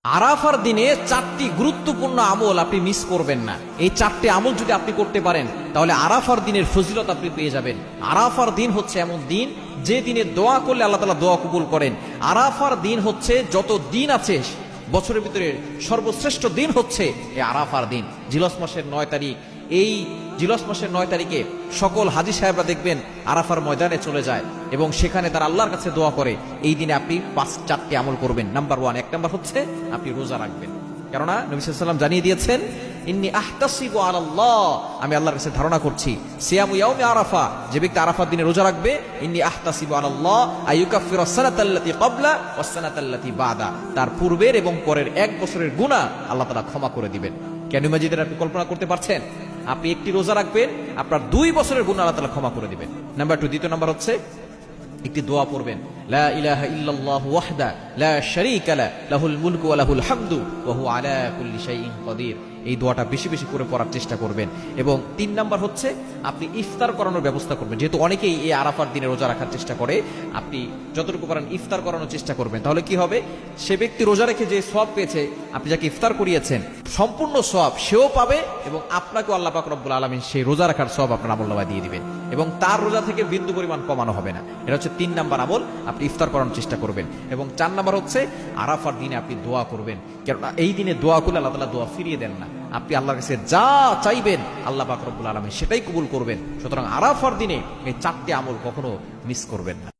আরাফার দিনে 4টি গুরুত্বপূর্ণ আমল আপনি মিস করবেন না। এই 4টি আমল যদি আপনি করতে পারেন তাহলে আরাফার দিনের ফজিলত আপনি পেয়ে যাবেন। আরাফার দিন হচ্ছে এমন দিন যে দিনে দোয়া করলে আল্লাহ তাআলা দোয়া কবুল করেন। আরাফার দিন হচ্ছে যত দিন আছে বছরের ভিতরে সর্বশ্রেষ্ঠ দিন হচ্ছে এই আরাফার দিন। জিলহজ মাসের 9 তারিখ, এই জিলহজ মাসের 9 তারিখে সকল হাজী সাহেবরা দেখবেন আরাফার ময়দানে চলে যায় এবং সেখানে তারা আল্লাহর কাছে দোয়া করে। এই দিনে আপনি 4টি আমল করবেন। নাম্বার 1, 1 নাম্বার হচ্ছে আপনি রোজা রাখবেন। কেননা নবী সাল্লাল্লাহু আলাইহি ওয়াসাল্লাম জানিয়ে দিয়েছেন, ইন্নী আহতাসিবু আলাল্লাহ, আমি আল্লাহর কাছে ধারণা করছি, সিয়ামু ইয়াউমি আরাফা, যে ব্যক্তি আরাফার দিনে রোজা রাখবে, ইন্নী আহতাসিবু আলাল্লাহ আইয়ুকাফিরা সানাতাল্লাতী ক্বাবলা ওয়াস সানাতাল্লাতী বাদা, তার পূর্বের এবং পরের 1 বছরের গুনাহ আল্লাহ তাআলা ক্ষমা করে দিবেন। কেন মাজিদের আপনি কল্পনা করতে পারছেন? আপনি একটি রোজা রাখবেন, আপনার 2 বছরের গুনাহ আল্লাহ তাআলা ক্ষমা করে দিবেন। নাম্বার 2, দ্বিতীয় নাম্বার হচ্ছে একটি দোয়া পড়বেন, লা ইলাহা ইল্লাল্লাহু ওয়াহদা লা শারীকা লা লাহুল মুলকু ওয়া লাহুল হামদু ওয়া হুয়া আলা কুল্লি শাইইন কাদির। এই দোয়াটা বেশি বেশি করে পড়ার চেষ্টা করবেন। এবং 3 নাম্বার হচ্ছে আপনি ইফতার করানোর ব্যবস্থা করবেন। যেহেতু অনেকেই এই আরাফার দিনে রোজা রাখার চেষ্টা করে, আপনি যতটুকু পারেন ইফতার করানোর চেষ্টা করবেন। তাহলে কি হবে, সে ব্যক্তি রোজা রেখে যে সওয়াব পেয়েছে, আপনি যাকে ইফতার করিয়েছেন সম্পূর্ণ সওয়াব সেও পাবে এবং আপনাকেও আল্লাহ পাক রব্বুল আলামিন সেই রোজা রাখার সওয়াব আপনার আমলনামায় দিয়ে দিবেন এবং তার রোজা থেকে বিন্দু পরিমাণ কমানো হবে না। এটা হচ্ছে 3 নাম্বার আমল, আপনি ইফতার করানোর চেষ্টা করবেন। এবং 4 নাম্বার হচ্ছে আরাফার দিনে আপনি দোয়া করবেন। কেননা এই দিনে দোয়া করলে আল্লাহ তাআলা দোয়া ফিরিয়ে দেন না। আপনি আল্লাহর কাছে যা চাইবেন আল্লাহ পাক রব্বুল আলামিন সেটাই কবুল করবেন। সুতরাং আরাফার দিনে এই 4টি আমল কখনো মিস করবেন না।